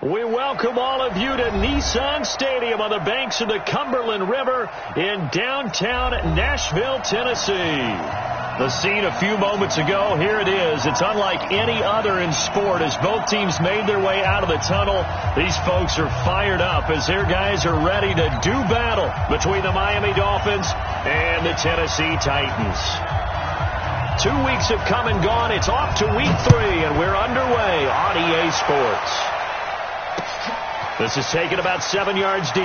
We welcome all of you to Nissan Stadium on the banks of the Cumberland River in downtown Nashville, Tennessee. The scene a few moments ago, here it is. It's unlike any other in sport as both teams made their way out of the tunnel. These folks are fired up as their guys are ready to do battle between the Miami Dolphins and the Tennessee Titans. 2 weeks have come and gone. It's off to week 3, and we're underway on EA Sports. This is taken about 7 yards deep.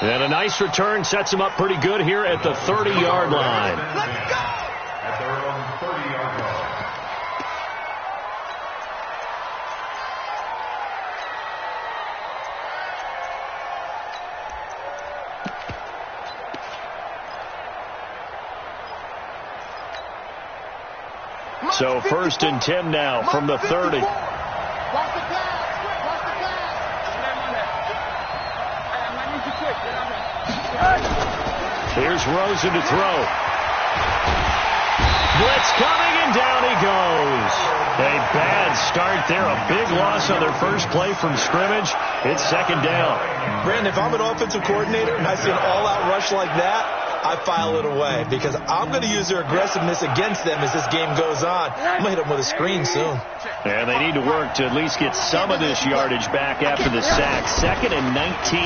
And a nice return sets him up pretty good here at the 30-yard line. Let's go! At their own 30-yard line. So 1st and 10 now from the 30. Here's Rosen to throw. Blitz coming, and down he goes. A bad start there. A big loss on their first play from scrimmage. It's 2nd down. Brandon, if I'm an offensive coordinator and I see an all-out rush like that, I file it away because I'm going to use their aggressiveness against them as this game goes on. I'm going to hit them with a screen soon. And they need to work to at least get some of this yardage back after the sack. 2nd and 19.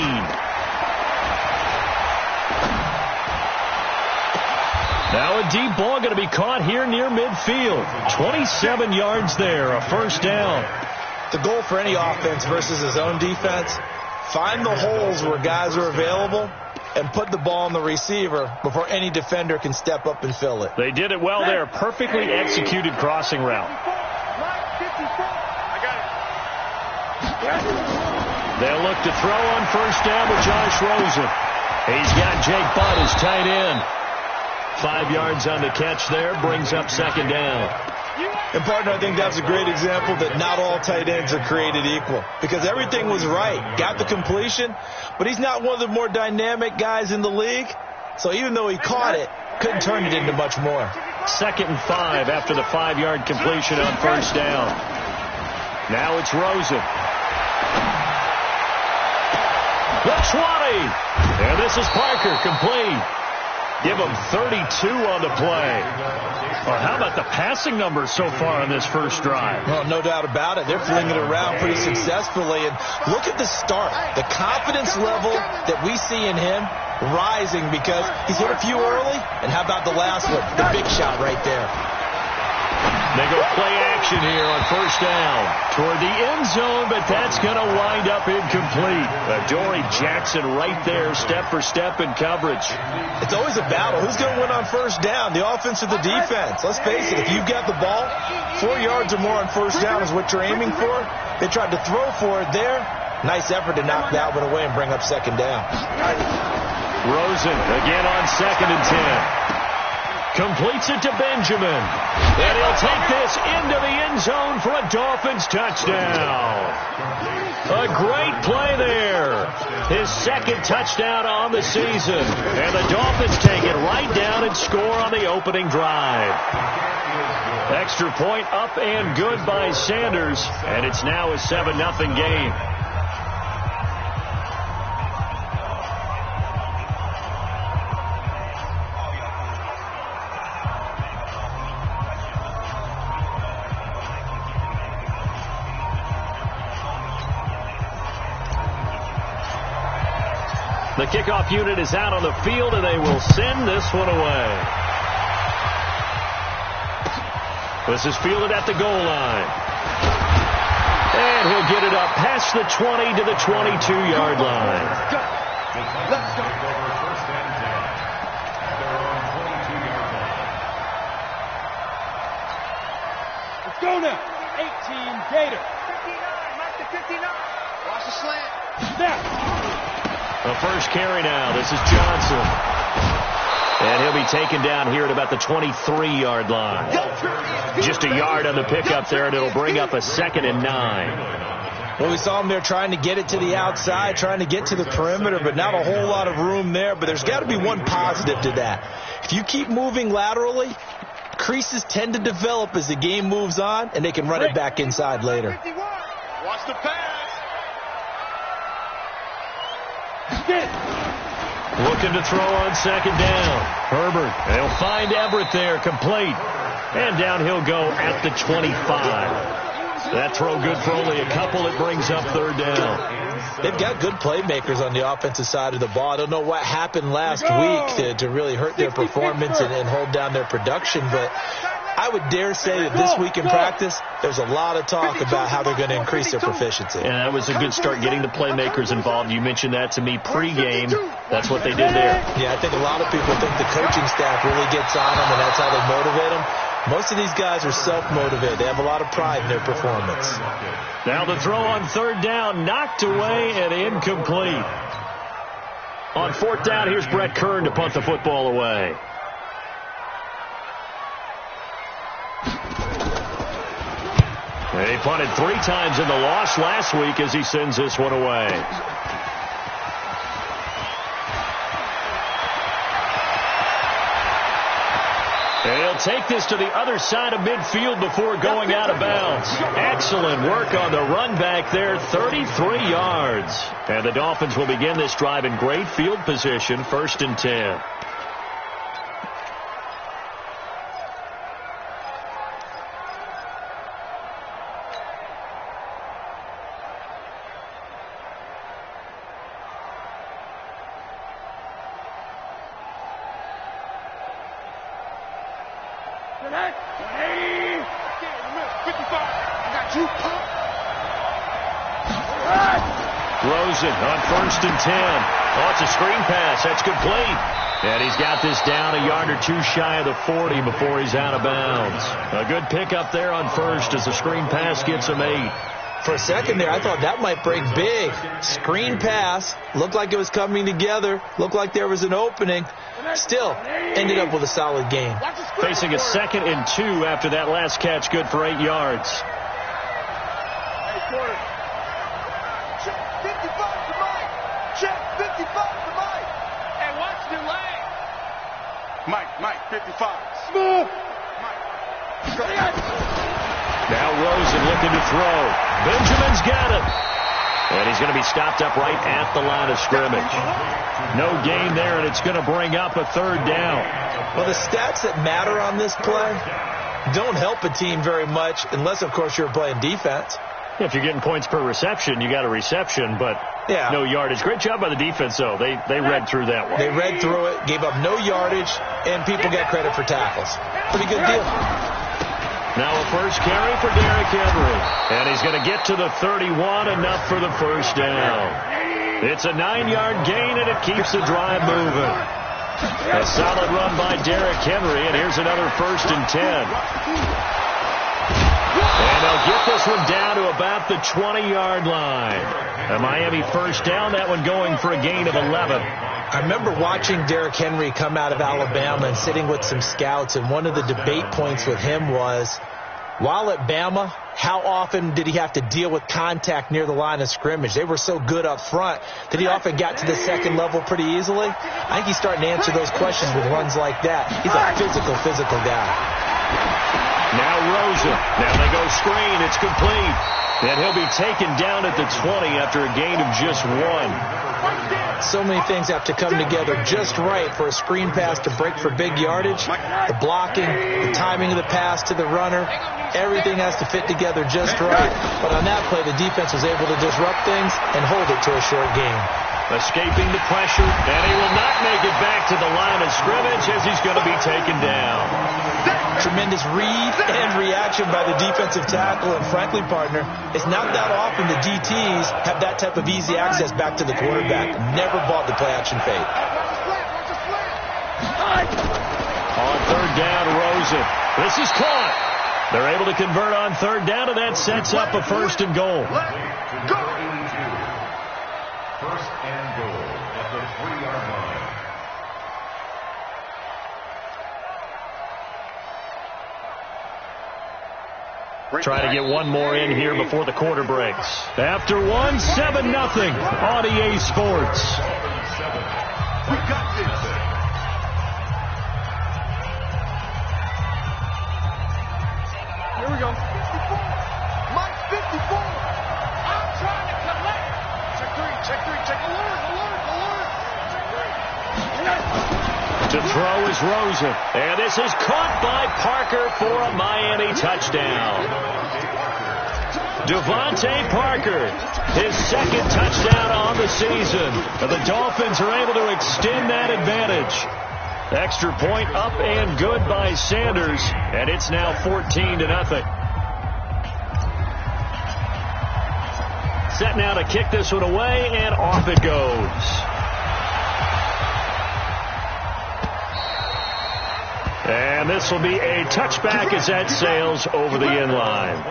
Now a deep ball going to be caught here near midfield. 27 yards there, a 1st down. The goal for any offense versus his own defense, find the holes where guys are available and put the ball on the receiver before any defender can step up and fill it. They did it well there. Perfectly executed crossing route. They'll look to throw on 1st down with Josh Rosen. He's got Jake Butt as tight end. 5 yards on the catch there, brings up 2nd down. And, partner, I think that's a great example that not all tight ends are created equal because everything was right. Got the completion, but he's not one of the more dynamic guys in the league. So even though he caught it, couldn't turn it into much more. 2nd and 5 after the 5-yard completion on 1st down. Now it's Rosen. The 20. And this is Parker, complete. Give him 32 on the play. Well, how about the passing numbers so far on this first drive? Well, no doubt about it. They're flinging it around pretty successfully. And look at the start. The confidence level that we see in him rising because he's hit a few early. And how about the last one? The big shot right there. They go play action here on 1st down toward the end zone, but that's going to wind up incomplete. Adoree Jackson right there, step for step in coverage. It's always a battle. Who's going to win on 1st down, the offense or the defense? Let's face it, if you've got the ball, 4 yards or more on 1st down is what you're aiming for. They tried to throw for it there. Nice effort to knock that one away and bring up 2nd down. Rosen again on 2nd and 10. Completes it to Benjamin. And he'll take this into the end zone for a Dolphins touchdown. A great play there. His 2nd touchdown on the season. And the Dolphins take it right down and score on the opening drive. Extra point up and good by Sanders. And it's now a 7-0 game. The kickoff unit is out on the field, and they will send this one away. This is fielded at the goal line. And he'll get it up past the 20 to the 22-yard line. Let's go. 1st and 10 at their own 22-yard line. Let's go now. 18, Gator. 59, Mike to 59. Watch the slant. Snap. The first carry now. This is Johnson. And he'll be taken down here at about the 23-yard line. Just a yard on the pickup there, and it'll bring up a 2nd and 9. Well, we saw him there trying to get it to the outside, trying to get to the perimeter, but not a whole lot of room there. But there's got to be one positive to that. If you keep moving laterally, creases tend to develop as the game moves on, and they can run it back inside later. Watch the pass. Looking to throw on second down. Herbert, they'll find Everett there, complete. And down he'll go at the 25. That throw good for only a couple. It brings up third down. They've got good playmakers on the offensive side of the ball. I don't know what happened last week to really hurt their performance and hold down their production, but I would dare say that this week in practice, there's a lot of talk about how they're going to increase their proficiency. And that was a good start getting the playmakers involved. You mentioned that to me pregame. That's what they did there. Yeah, I think a lot of people think the coaching staff really gets on them, and that's how they motivate them. Most of these guys are self-motivated. They have a lot of pride in their performance. Now the throw on third down, knocked away and incomplete. On fourth down, here's Brett Kern to punt the football away. And he punted 3 times in the loss last week as he sends this one away. And he'll take this to the other side of midfield before going out of bounds. Excellent work on the run back there, 33 yards. And the Dolphins will begin this drive in great field position, 1st and 10. Rosen on 1st and 10. Oh, it's a screen pass. That's complete. And he's got this down a yard or 2 shy of the 40 before he's out of bounds. A good pickup there on 1st as the screen pass gets him 8. For a second there, I thought that might break big. Screen pass. Looked like it was coming together. Looked like there was an opening. Still, ended up with a solid game. Facing a 2nd and 2 after that last catch, good for 8 yards. Check 55 to Mike. Check 55 to Mike. Hey, watch the leg. Mike, 55. Smooth. Mike. Now Rosen looking to throw. Benjamin's got it. And he's going to be stopped up right at the line of scrimmage. No gain there, and it's going to bring up a 3rd down. Well, the stats that matter on this play don't help a team very much unless, of course, you're playing defense. If you're getting points per reception, you got a reception, but no yardage. Great job by the defense, though. They read through that one. They read through it, gave up no yardage, and people get credit for tackles. Pretty good deal. Now a first carry for Derrick Henry. And he's going to get to the 31, enough for the 1st down. It's a 9-yard gain, and it keeps the drive moving. A solid run by Derrick Henry, and here's another 1st and 10. And they'll get this one down to about the 20-yard line. A Miami 1st down, that one going for a gain of 11. I remember watching Derrick Henry come out of Alabama and sitting with some scouts, and one of the debate points with him was, while at Bama, how often did he have to deal with contact near the line of scrimmage? They were so good up front that he often got to the 2nd level pretty easily. I think he's starting to answer those questions with runs like that. He's a physical guy. Now Rosen. Now they go screen. It's complete. And he'll be taken down at the 20 after a gain of just 1. So many things have to come together just right for a screen pass to break for big yardage. The blocking, the timing of the pass to the runner, everything has to fit together just right. But on that play, the defense was able to disrupt things and hold it to a short game. Escaping the pressure, and he will not make it back to the line of scrimmage as he's going to be taken down. Tremendous read and reaction by the defensive tackle, and frankly, partner, it's not that often the DTs have that type of easy access back to the quarterback. Never bought the play-action fake. On 3rd down, Rosen. This is caught. They're able to convert on 3rd down, and that sets up a 1st and goal. 1st and goal at the 3-yard line. Try to get one more in here before the quarter breaks. After 1, 7-0 on EA Sports. We got this. To throw is Rosen. And this is caught by Parker for a Miami touchdown. Devontae Parker, his second touchdown on the season. And the Dolphins are able to extend that advantage. Extra point up and good by Sanders. And it's now 14-0. Set now to kick this one away, and off it goes. And this will be a touchback as that sails over the end line.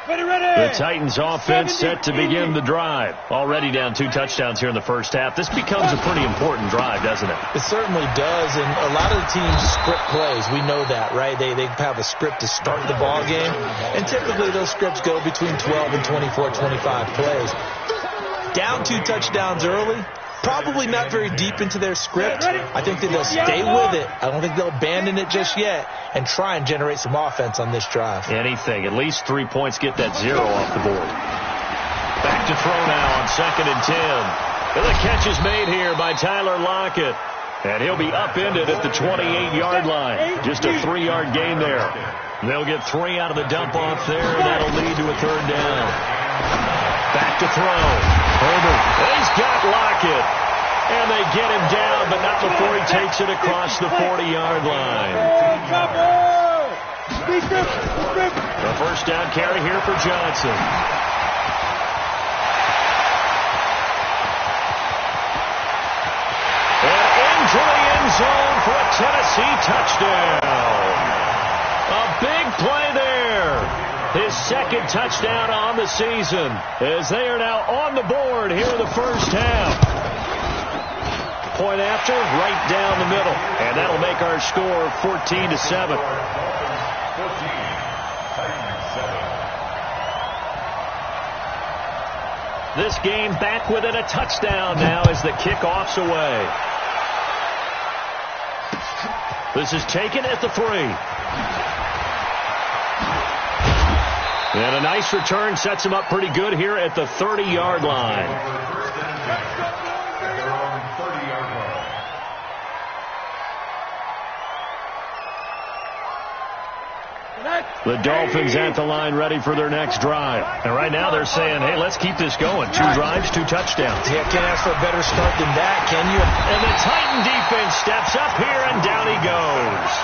The Titans offense set to begin the drive. Already down 2 touchdowns here in the first half. This becomes a pretty important drive, doesn't it? It certainly does, and a lot of the teams script plays. We know that, right? They have a script to start the ball game, and typically those scripts go between 12 and 24, 25 plays. Down 2 touchdowns early, probably not very deep into their script. I think that they'll stay with it. I don't think they'll abandon it just yet and try and generate some offense on this drive. Anything. At least 3 points, get that 0 off the board. Back to throw now on 2nd and 10. And the catch is made here by Tyler Lockett. And he'll be upended at the 28-yard line. Just a 3-yard gain there. They'll get 3 out of the dump-off there, and that'll lead to a 3rd down. Back to throw. Herbert. He's got Lockett. And they get him down, but not before he takes it across the 40-yard line. The first down carry here for Johnson. And into the end zone for a Tennessee touchdown. A big play there. His second touchdown on the season, as they are now on the board here in the first half. Point after, right down the middle. And that'll make our score 14-7. This game back within a touchdown now as the kickoff's away. This is taken at the 3. And a nice return sets him up pretty good here at the 30-yard line. The Dolphins at the line ready for their next drive. And right now they're saying, hey, let's keep this going. 2 drives, 2 touchdowns. Yeah, can't ask for a better start than that, can you? And the Titan defense steps up here, and down he goes.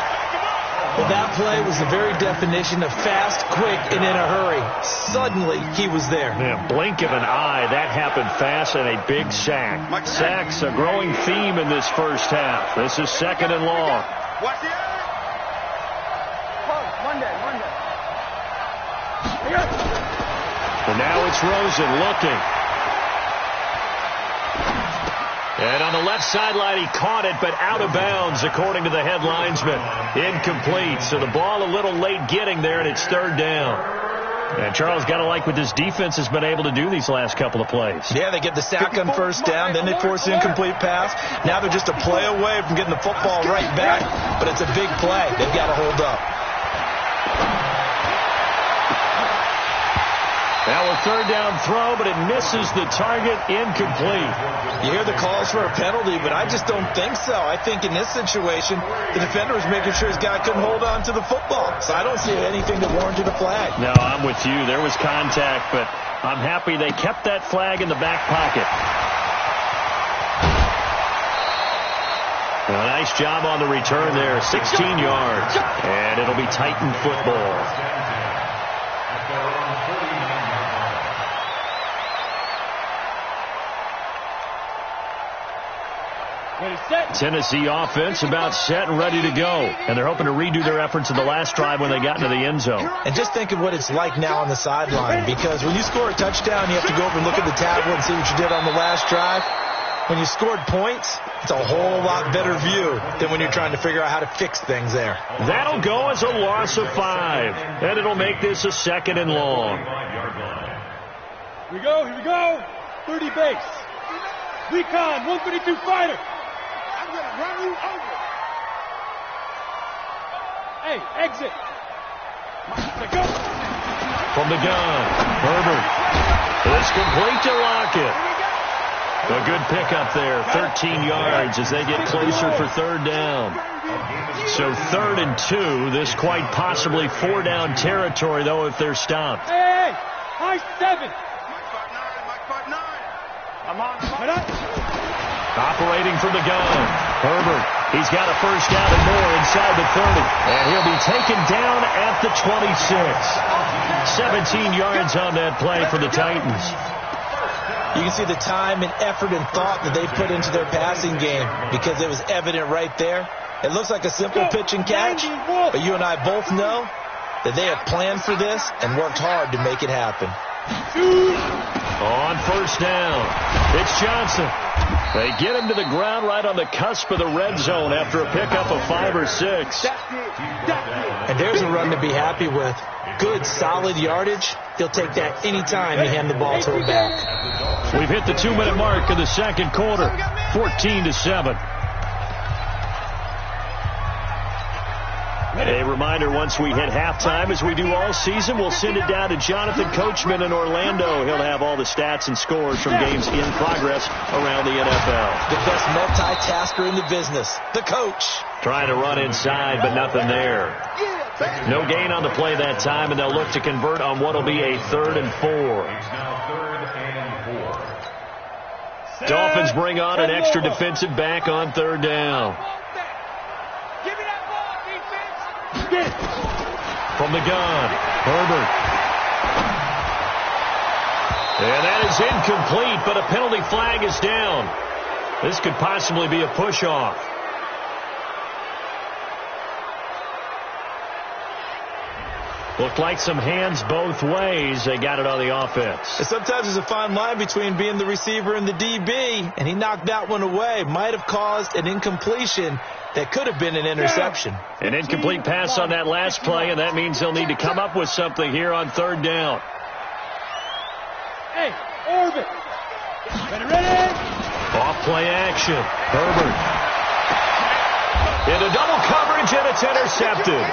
Well, that play was the very definition of fast, quick, and in a hurry. Suddenly, he was there. Yeah, blink of an eye. That happened fast, and a big sack. Sacks a growing theme in this first half. This is 2nd and long. And now it's Rosen looking. And on the left sideline, he caught it, but out of bounds, according to the head linesman. Incomplete. So the ball a little late getting there, and it's 3rd down. And Charles, got to like what this defense has been able to do these last couple of plays. Yeah, they get the sack on 1st down, then they force an incomplete pass. Now they're just a play away from getting the football right back, but it's a big play. They've got to hold up. Now a 3rd down throw, but it misses the target. Incomplete. You hear the calls for a penalty, but I just don't think so. I think in this situation, the defender was making sure his guy couldn't hold on to the football. So I don't see anything that warranted a flag. No, I'm with you. There was contact, but I'm happy they kept that flag in the back pocket. A nice job on the return there. 16 yards. And it'll be Titan football. Tennessee offense about set and ready to go. And they're hoping to redo their efforts in the last drive when they got into the end zone. And just think of what it's like now on the sideline, because when you score a touchdown, you have to go over and look at the tablet and see what you did on the last drive. When you scored points, it's a whole lot better view than when you're trying to figure out how to fix things there. That'll go as a loss of 5. And it'll make this a 2nd and long. Here we go. 30 base. Recon, 132 fighter. I'm going to run you over. Hey, exit. Go. From the gun, Herbert is complete to Lockett. A good pickup there, 13 yards as they get closer for third down. So 3rd and 2, this quite possibly 4-down territory, though, if they're stopped. Hey, high 7. Operating from the gun, Herbert. He's got a first down and more inside the 30. And he'll be taken down at the 26. 17 yards on that play for the Titans. You can see the time and effort and thought that they put into their passing game because it was evident right there. It looks like a simple pitch and catch, but you and I both know that they have planned for this and worked hard to make it happen. On first down, it's Johnson. They get him to the ground right on the cusp of the red zone after a pickup of 5 or 6. And there's a run to be happy with. Good, solid yardage. He'll take that anytime you hand the ball to him back. We've hit the 2-minute mark of the second quarter, 14-7. A reminder, once we hit halftime, as we do all season, we'll send it down to Jonathan Coachman in Orlando. He'll have all the stats and scores from games in progress around the NFL. The best multitasker in the business, the coach. Trying to run inside, but nothing there. No gain on the play that time, and they'll look to convert on what will be a 3rd and 4. It's now 3rd and 4. Dolphins bring on an extra defensive back on 3rd down. From the gun, Herbert. And that is incomplete, but a penalty flag is down. This could possibly be a push-off. Looked like some hands both ways. They got it on the offense. And sometimes there's a fine line between being the receiver and the DB, and he knocked that one away. Might have caused an incompletion that could have been an interception. An incomplete pass on that last play, and that means they'll need to come up with something here on 3rd down. Hey, orbit. Ready? Off play action. Herbert. Into double coverage, and it's intercepted.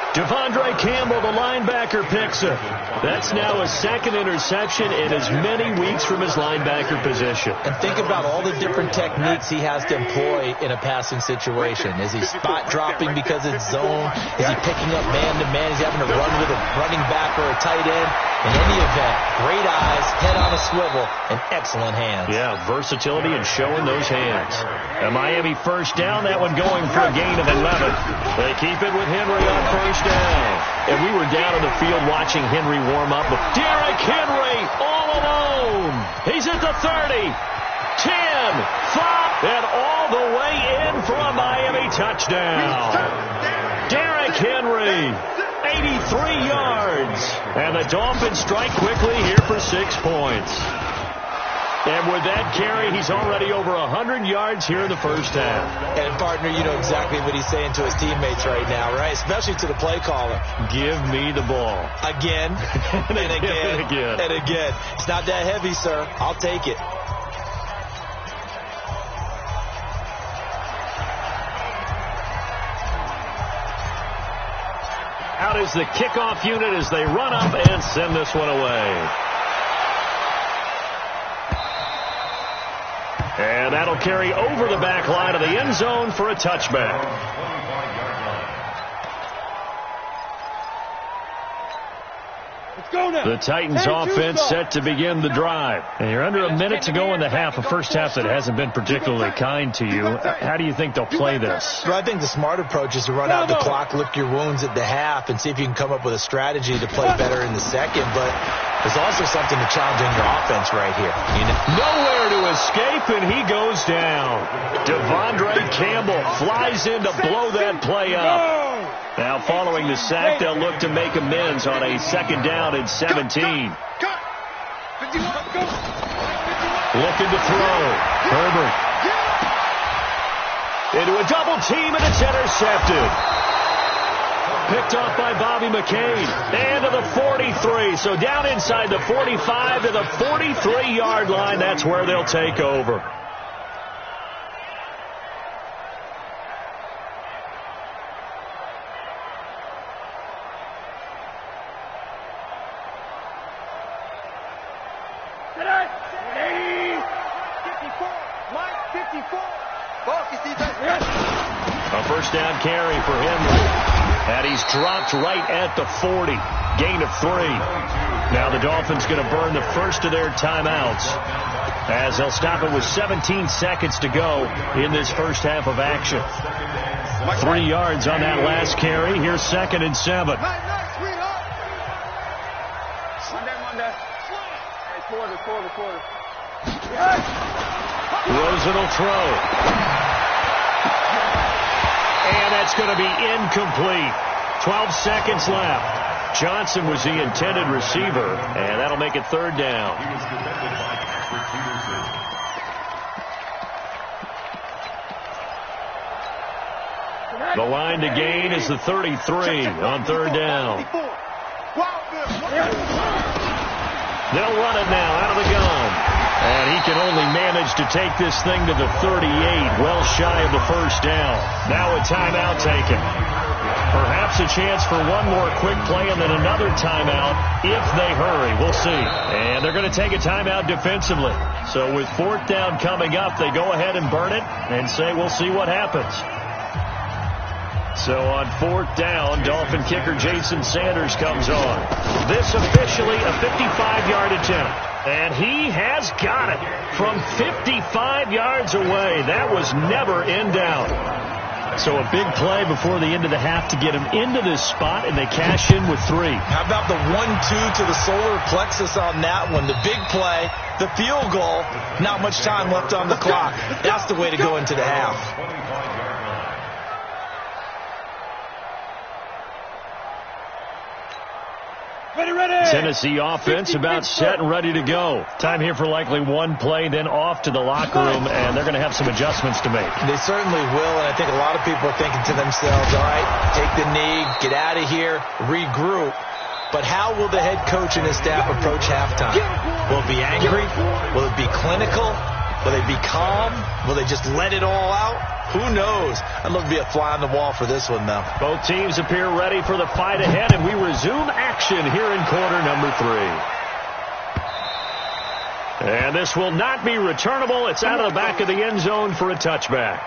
Devondre Campbell, the linebacker, picks it. That's now a 2nd interception in as many weeks from his linebacker position. And think about all the different techniques he has to employ in a passing situation. Is he spot dropping because it's zone? Is he picking up man-to-man? Is he having to run with a running back or a tight end? In any event, great eyes, head on a swivel, and excellent hands. Yeah, versatility and showing those hands. A Miami first down, that one going for a gain of 11. They keep it with Henry on first down. And we were down on the field watching Henry warm up. Derrick Henry all alone. He's at the 30, 10, 5, and all the way in for a Miami touchdown. Derrick Henry, 83 yards. And the Dolphins strike quickly here for 6 points. And with that carry, he's already over 100 yards here in the first half. And, partner, you know exactly what he's saying to his teammates right now, right? Especially to the play caller. Give me the ball. Again, and again, and again. It's not that heavy, sir. I'll take it. Out is the kickoff unit as they run up and send this one away. And that'll carry over the back line of the end zone for a touchback. The Titans offense set to begin the drive. And you're under a minute to go in the half, a first half that hasn't been particularly kind to you. How do you think they'll play this? Well, I think the smart approach is to run out the clock, lick your wounds at the half, and see if you can come up with a strategy to play better in the second. But there's also something to challenging your offense right here. You know? Nowhere to escape, and he goes down. Devondre Campbell flies in to blow that play up. Now, following the sack, they'll look to make amends on a 2nd down and 17. Looking to throw. Herbert. Into a double team, and it's intercepted. Picked off by Bobby McCain. And to the 43. So down inside the 45 to the 43-yard line. That's where they'll take over. A first down carry for Henry. And he's dropped right at the 40. Gain of 3. Now the Dolphins going to burn the first of their timeouts, as they'll stop it with 17 seconds to go in this first half of action. 3 yards on that last carry. Here's 2nd and 7. Rosen will throw. And that's going to be incomplete. 12 seconds left. Johnson was the intended receiver, and that'll make it 3rd down. The line to gain is the 33 on 3rd down. They'll run it now out of the gun. And he can only manage to take this thing to the 38, well shy of the first down. Now a timeout taken. Perhaps a chance for one more quick play and then another timeout if they hurry. We'll see. And they're going to take a timeout defensively. So with 4th down coming up, they go ahead and burn it and say we'll see what happens. So on 4th down, Dolphin kicker Jason Sanders comes on. This officially a 55-yard attempt. And he has got it from 55 yards away. That was never in doubt. So a big play before the end of the half to get him into this spot, and they cash in with 3. How about the 1-2 to the solar plexus on that one? The big play, the field goal, not much time left on the clock. That's the way to go into the half. Tennessee offense about set and ready to go. Time here for likely one play, then off to the locker room, and they're going to have some adjustments to make. They certainly will, and I think a lot of people are thinking to themselves, all right, take the knee, get out of here, regroup. But how will the head coach and his staff approach halftime? Will it be angry? Will it be clinical? Will they be calm? Will they just let it all out? Who knows? I'd love to be a fly on the wall for this one, though. Both teams appear ready for the fight ahead, and we resume action here in quarter number 3. And this will not be returnable. It's out of the back of the end zone for a touchback.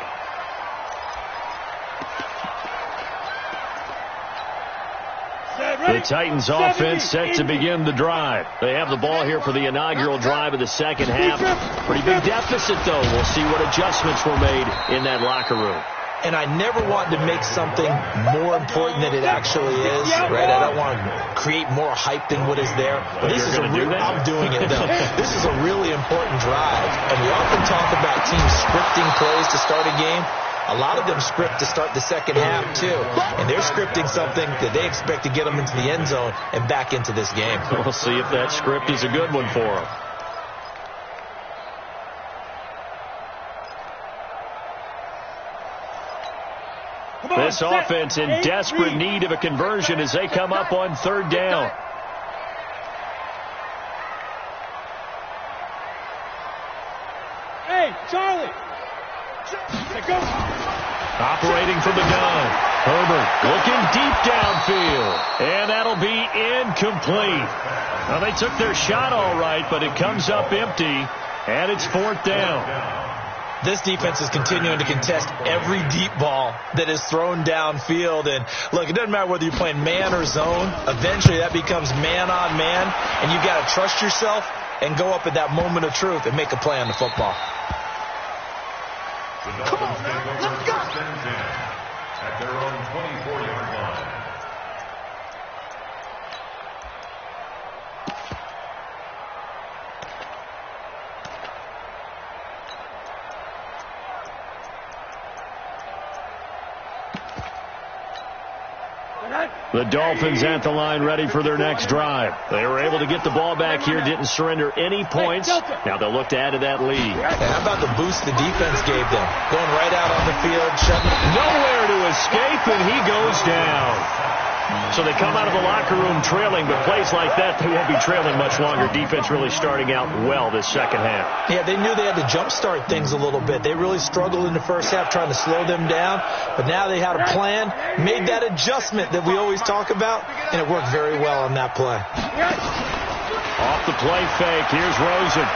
The Titans offense set to begin the drive. They have the ball here for the inaugural drive of the second half. Pretty big deficit, though. We'll see what adjustments were made in that locker room. And I never want to make something more important than it actually is, right? I don't want to create more hype than what is there. But this is I'm doing it, though. This is a really important drive. And we often talk about teams scripting plays to start a game. A lot of them script to start the second half, too. And they're scripting something that they expect to get them into the end zone and back into this game. We'll see if that script is a good one for them. This offense in desperate need of a conversion as they come up on 3rd down. Hey, Charlie. Go. Operating from the gun. Herbert looking deep downfield. And that'll be incomplete. Well, they took their shot all right, but it comes up empty. And it's 4th down. This defense is continuing to contest every deep ball that is thrown downfield. And, look, it doesn't matter whether you're playing man or zone. Eventually, that becomes man on man. And you've got to trust yourself and go up at that moment of truth and make a play on the football. The Dolphins take over 1st and 10 at their own 24-yard line. The Dolphins at the line ready for their next drive. They were able to get the ball back here, didn't surrender any points. Now they'll look to add to that lead. How about the boost the defense gave them? Going right out on the field, shutting nowhere to escape, and he goes down. So they come out of the locker room trailing, but plays like that, they won't be trailing much longer. Defense really starting out well this second half. Yeah, they knew they had to jumpstart things a little bit. They really struggled in the first half trying to slow them down, but now they had a plan, made that adjustment that we always talk about, and it worked very well on that play. Off the play fake, here's Rosen.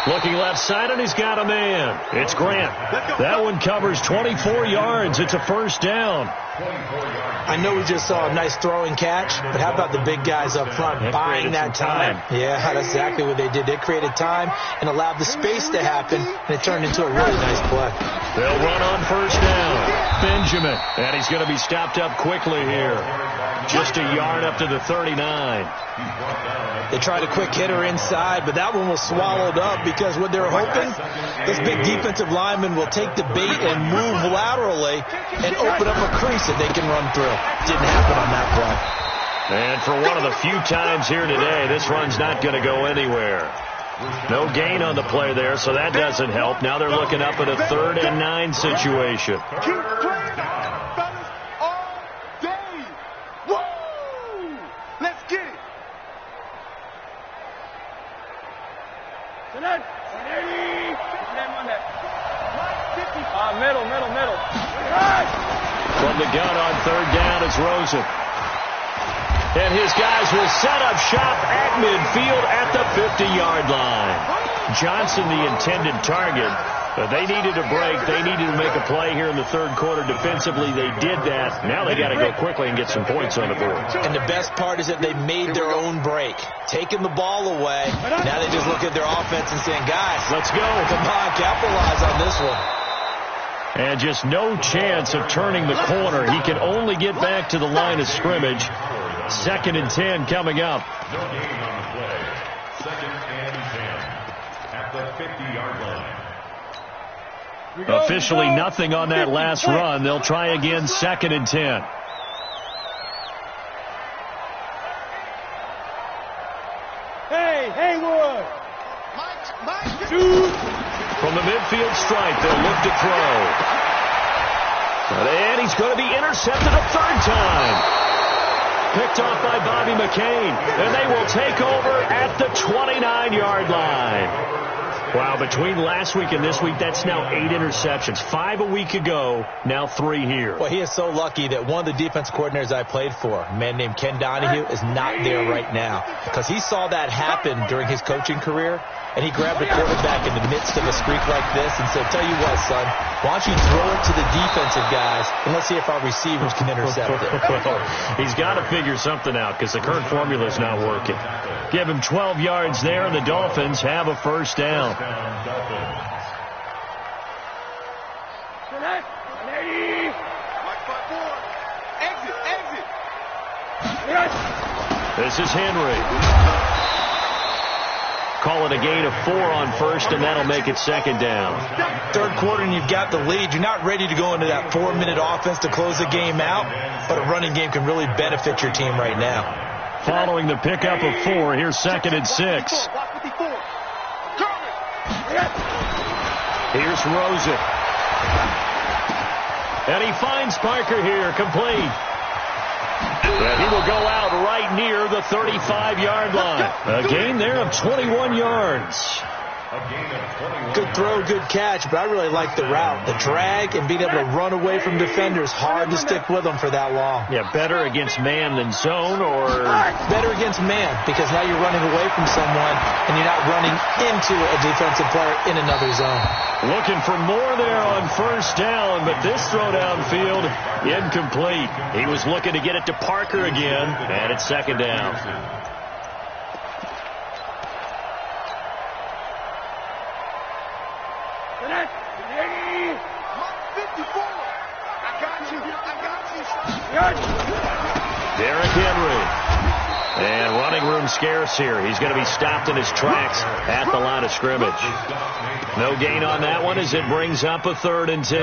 Looking left side, and he's got a man. It's Grant. That one covers 24 yards. It's a first down. I know we just saw a nice throwing catch, but how about the big guys up front buying that time? Yeah, that's exactly what they did. They created time and allowed the space to happen, and it turned into a really nice play. They'll run on first down. Benjamin, and he's going to be stopped up quickly here. Just a yard up to the 39. They tried a quick hitter inside, but that one was swallowed up because what they're hoping, this big defensive lineman will take the bait and move laterally and open up a crease that they can run through. Didn't happen on that play. And for one of the few times here today, this run's not going to go anywhere. No gain on the play there, so that doesn't help. Now they're looking up at a 3rd and 9 situation. Keep playing, fellas, all day. Woo! Let's get it. Middle. From the gun on 3rd down, it's Rosen. And his guys will set up shop at midfield at the 50-yard line. Johnson, the intended target, but they needed a break. They needed to make a play here in the 3rd quarter. Defensively, they did that. Now they got to go quickly and get some points on the board. And the best part is that they made their own break, taking the ball away. Now they just look at their offense and saying, guys, let's go. Come on, capitalize on this one. And just no chance of turning the corner. He can only get back to the line of scrimmage. 2nd and 10 coming up. No gain on the play. 2nd and 10 at the 50-yard line. Officially nothing on that last run. They'll try again, 2nd and 10. Hey, Haywood! From the midfield stripe, they'll look to throw. And he's going to be intercepted a 3rd time. Picked off by Bobby McCain. And they will take over at the 29-yard line. Wow, between last week and this week, that's now 8 interceptions. 5 a week ago, now 3 here. Well, he is so lucky that one of the defense coordinators I played for, a man named Ken Donahue, is not there right now. Because he saw that happen during his coaching career, and he grabbed the quarterback in the midst of a streak like this and said, tell you what, son, why don't you throw it to the defensive guys, and let's see if our receivers can intercept it. He's got to figure something out because the current formula is not working. Give him 12 yards there, and the Dolphins have a first down. This is Henry. Call it a gain of 4 on first, and that'll make it 2nd down. 3rd quarter, and you've got the lead. You're not ready to go into that 4-minute offense to close the game out, but a running game can really benefit your team right now. Following the pickup of 4, here's 2nd and 6. Here's Rosen. And he finds Parker here, complete. And he will go out right near the 35-yard line. A gain there of 21 yards. Good throw, good catch, but I really like the route. The drag and being able to run away from defenders, hard to stick with them for that long. Yeah, better against man than zone, or? Better against man, because now you're running away from someone and you're not running into a defensive player in another zone. Looking for more there on first down, but this throw downfield, incomplete. He was looking to get it to Parker again, and it's 2nd down. Derrick Henry. And running room scarce here. He's going to be stopped in his tracks at the line of scrimmage. No gain on that one as it brings up a 3rd and 10.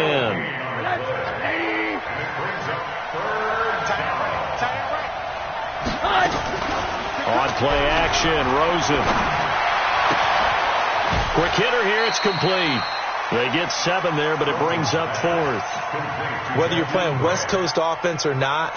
On play action, Rosen. Quick hitter here, it's complete. They get 7 there, but it brings up 4th. Whether you're playing West Coast offense or not,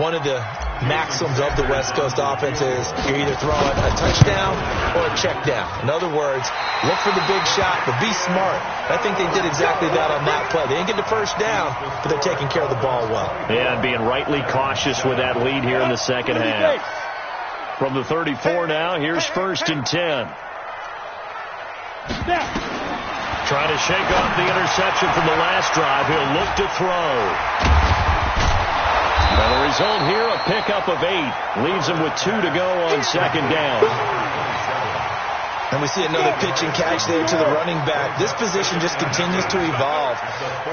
one of the maxims of the West Coast offense is you're either throwing a touchdown or a check down. In other words, look for the big shot, but be smart. I think they did exactly that on that play. They didn't get the first down, but they're taking care of the ball well. Yeah, and being rightly cautious with that lead here in the 2nd half. From the 34 now, here's 1st and 10. Trying to shake off the interception from the last drive. He'll look to throw. And the result here, a pickup of 8. Leaves him with 2 to go on second down. And we see another pitch and catch there to the running back. This position just continues to evolve.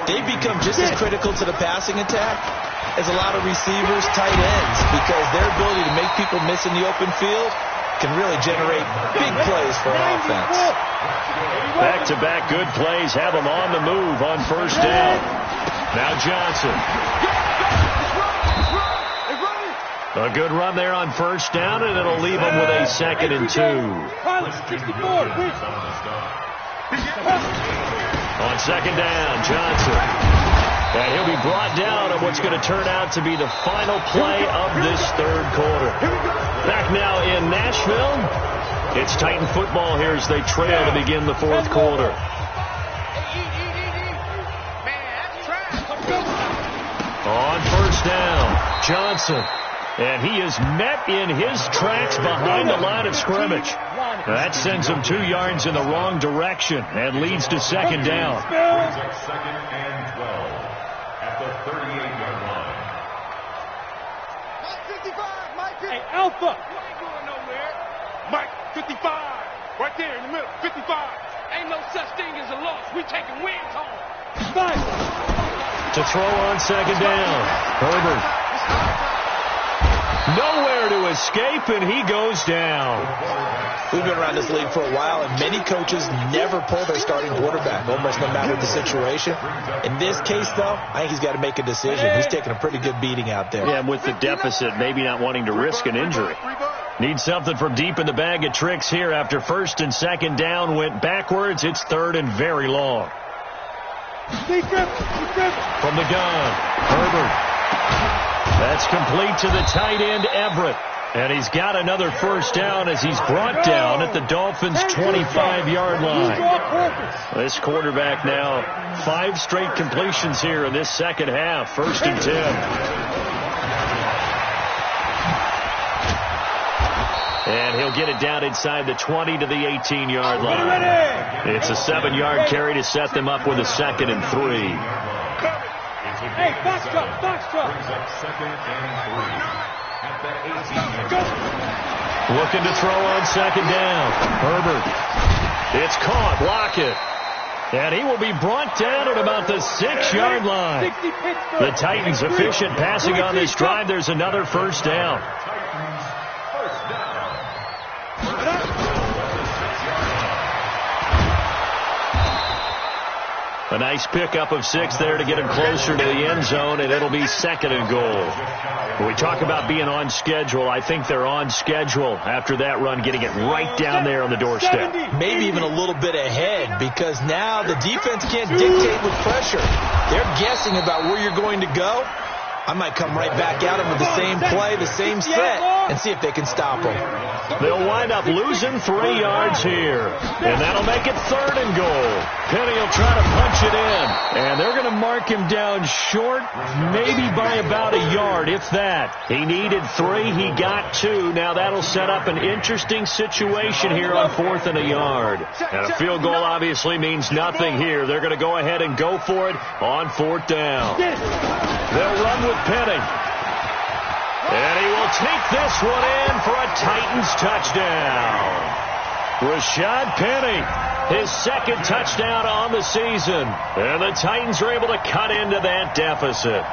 They become just as critical to the passing attack as a lot of receivers, tight ends, because their ability to make people miss in the open field can really generate big plays for an offense. Back-to-back good plays have them on the move on first down. Now Johnson. A good run there on first down, and it'll leave them with a 2nd and 2. On second down, Johnson. And he'll be brought down on what's going to turn out to be the final play of this third quarter. Back now in Nashville. It's Titan football here as they trail to begin the fourth quarter. On first down, Johnson. And he is met in his tracks behind the line of scrimmage. That sends him 2 yards in the wrong direction and leads to second down. Second and 12 at the 38-yard line. Mike 55, Mike 55. Hey, Alpha. You ain't going nowhere. Mike 55. Right there in the middle, 55. Ain't no such thing as a loss. We taking wins home. 5. To throw on second down, Herbert. Nowhere to escape, and he goes down. We've been around this league for a while, and many coaches never pull their starting quarterback, almost no matter the situation. In this case, though, I think he's got to make a decision. He's taking a pretty good beating out there. Yeah, and with the deficit, maybe not wanting to risk an injury. Needs something from deep in the bag of tricks here after first and second down went backwards. It's third and very long. From the gun, Herbert. That's complete to the tight end, Everett. And he's got another first down as he's brought down at the Dolphins' 25-yard line. This quarterback now 5 straight completions here in this second half. First and 10. And he'll get it down inside the 20 to the 18-yard line. It's a 7-yard carry to set them up with a 2nd and 3. Hey, box truck. Brings up 2nd and 3 at the 18-yard line. Looking to throw on second down. Herbert. It's caught. Lockett. And he will be brought down at about the 6-yard line. The Titans efficient passing on this drive. There's another first down. A nice pickup of 6 there to get him closer to the end zone, and it'll be 2nd and goal. When we talk about being on schedule, I think they're on schedule after that run, getting it right down there on the doorstep. Maybe even a little bit ahead, because now the defense can't dictate with pressure. They're guessing about where you're going to go. I might come right back at them with the same play, the same set, and see if they can stop them. They'll wind up losing 3 yards here, and that'll make it 3rd and goal. Penny will try to punch it in, and they're going to mark him down short, maybe by about a yard, if that. He needed 3, he got 2. Now that'll set up an interesting situation here on 4th and a yard. And a field goal obviously means nothing here. They're going to go ahead and go for it on 4th down. They'll run with Penny. And he will take this one in for a Titans touchdown. Rashad Penny, his 2nd touchdown on the season. And the Titans are able to cut into that deficit.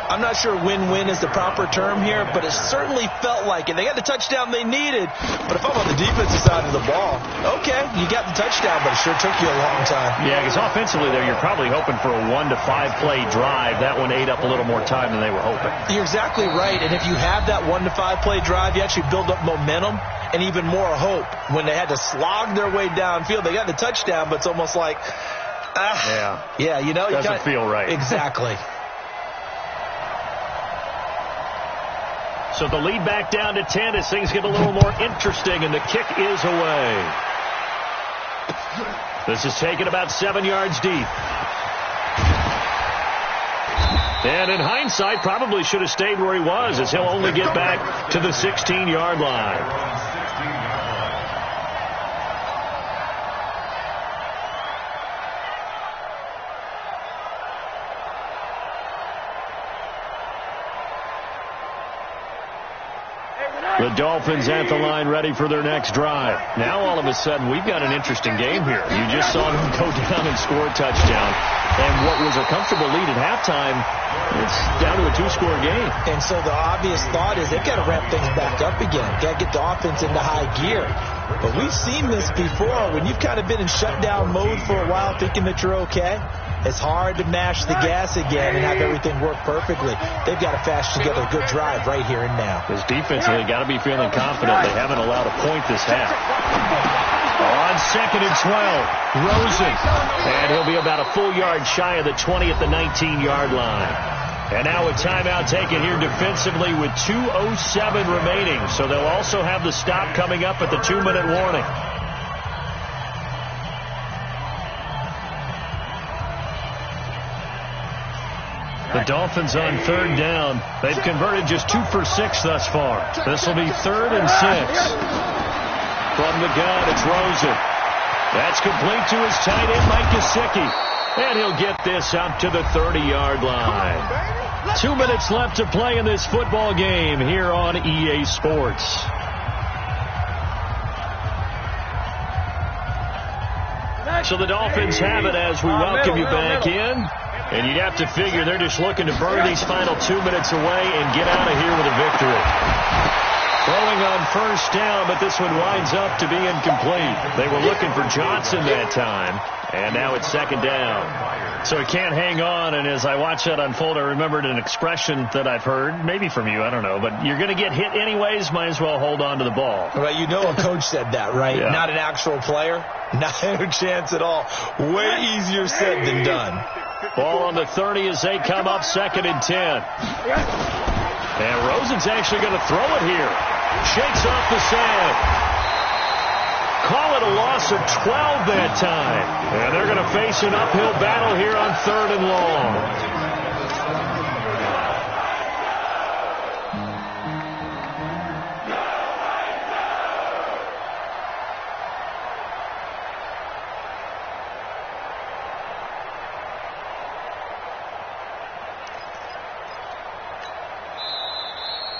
I'm not sure win-win is the proper term here, but it certainly felt like it. They got the touchdown they needed, but if I'm on the defensive side of the ball, okay, you got the touchdown, but it sure took you a long time. Yeah, because offensively there, you're probably hoping for a 1 to 5 play drive. That one ate up a little more time than they were hoping. You're exactly right, and if you have that 1 to 5 play drive, you actually build up momentum and even more hope. When they had to slog their way downfield, they got the touchdown, but it's almost like, yeah, you know, doesn't feel right. Exactly. So the lead back down to 10 as things get a little more interesting, and the kick is away. This is taken about 7 yards deep. And in hindsight, probably should have stayed where he was, as he'll only get back to the 16-yard line. The Dolphins at the line ready for their next drive. Now all of a sudden we've got an interesting game here. You just saw them go down and score a touchdown. And what was a comfortable lead at halftime, it's down to a 2-score game. And so the obvious thought is they've got to ramp things back up again. Got to get the offense into high gear. But we've seen this before. When you've kind of been in shutdown mode for a while thinking that you're okay, it's hard to mash the gas again and have everything work perfectly. They've got to fashion together a good drive right here and now. Because defensively, got to be feeling confident. They haven't allowed a point this half. On 2nd and 12, Rosen. And he'll be about a full yard shy of the 20 at the 19-yard line. And now a timeout taken here defensively with 2:07 remaining. So they'll also have the stop coming up at the 2-minute warning. The Dolphins on 3rd down. They've converted just 2 for 6 thus far. This will be 3rd and 6. From the gun, it's Rosen. That's complete to his tight end, Mike Gesicki. And he'll get this up to the 30-yard line. 2 minutes left to play in this football game here on EA Sports. So the Dolphins have it as we welcome you back in. And you'd have to figure they're just looking to burn these final 2 minutes away and get out of here with a victory. Throwing on 1st down, but this one winds up to be incomplete. They were looking for Johnson that time, and now it's 2nd down. So it can't hang on, and as I watch that unfold, I remembered an expression that I've heard, maybe from you, I don't know, but you're going to get hit anyways, might as well hold on to the ball. Well, you know a coach said that, right? Yeah. Not an actual player. Not a chance at all. Way easier said than done. Ball on the 30 as they come up 2nd and 10. And Rosen's actually going to throw it here. Shakes off the sand. Call it a loss of 12 that time. And they're going to face an uphill battle here on 3rd and long.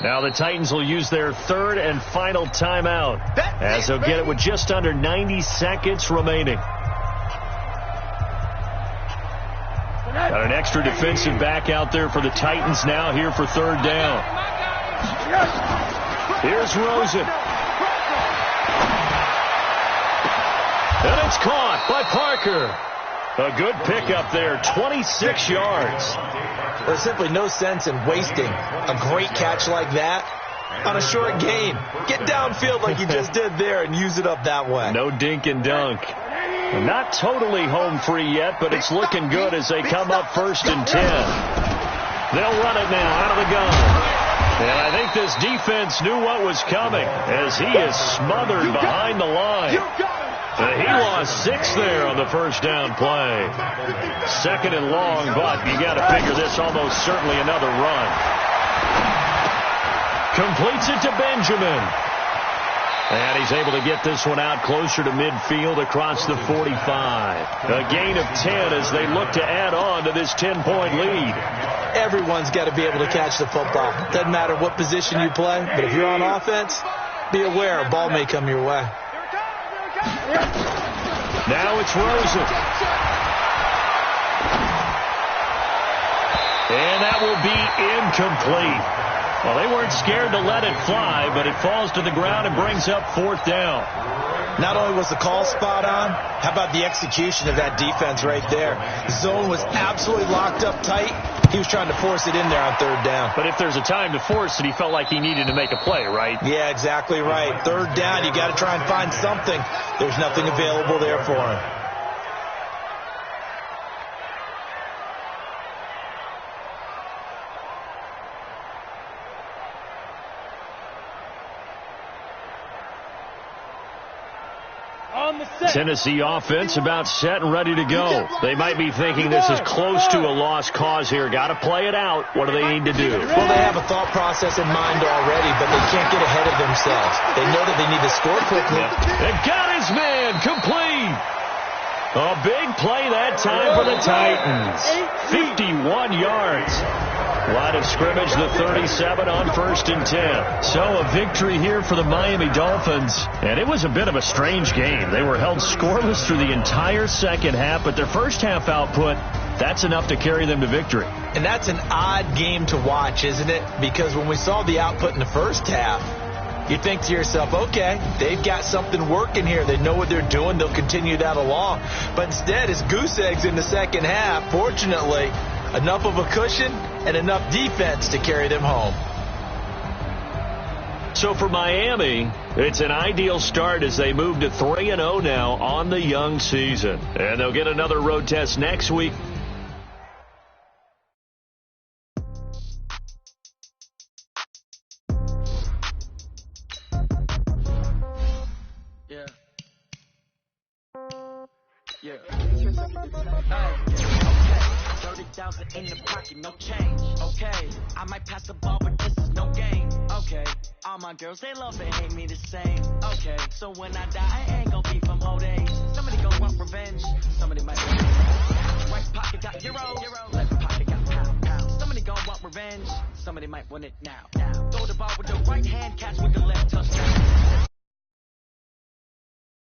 Now the Titans will use their 3rd and final timeout as they'll get it with just under 90 seconds remaining. Got an extra defensive back out there for the Titans now here for 3rd down. Here's Rosen. And it's caught by Parker. A good pickup there, 26 yards. There's simply no sense in wasting a great catch like that on a short gain. Get downfield like you just did there and use it up that way. No dink and dunk. Not totally home free yet, but it's looking good as they come up 1st and 10. They'll run it now out of the gun. And I think this defense knew what was coming as he is smothered behind the line. He lost 6 there on the 1st down play. 2nd and long, but you got to figure this almost certainly another run. Completes it to Benjamin. And he's able to get this one out closer to midfield across the 45. A gain of 10 as they look to add on to this 10-point lead. Everyone's got to be able to catch the football. Doesn't matter what position you play, but if you're on offense, be aware a ball may come your way. Now it's Rosen. And that will be incomplete. Well, they weren't scared to let it fly, but it falls to the ground and brings up 4th down. Not only was the call spot on, how about the execution of that defense right there? The zone was absolutely locked up tight. He was trying to force it in there on 3rd down. But if there's a time to force it, he felt like he needed to make a play, right? Yeah, exactly right. 3rd down, you got to try and find something. There's nothing available there for him. Tennessee offense about set and ready to go. They might be thinking this is close to a lost cause here. Got to play it out. What do they need to do? Well, they have a thought process in mind already, but they can't get ahead of themselves. They know that they need to score quickly. They got his man complete. A big play that time for the Titans. 51 yards. Line of scrimmage, the 37 on 1st and 10. So a victory here for the Miami Dolphins. And it was a bit of a strange game. They were held scoreless through the entire second half, but their first half output, that's enough to carry them to victory. And that's an odd game to watch, isn't it? Because when we saw the output in the first half, you think to yourself, okay, they've got something working here. They know what they're doing. They'll continue that along. But instead, it's goose eggs in the second half. Fortunately, enough of a cushion and enough defense to carry them home. So for Miami, it's an ideal start as they move to 3-0 now on the young season. And they'll get another road test next week. Yeah. Hey, okay. 30,000 in the pocket, no change. Okay, I might pass the ball, but this is no game. Okay, all my girls, they love and hate me the same. Okay, so when I die, I ain't gonna be from old age. Somebody gon' want revenge. Somebody might want it. Right pocket got euro. Left pocket got pound. Somebody gon' want revenge. Somebody might want it now. Throw the ball with the right hand, catch with the left touchdown.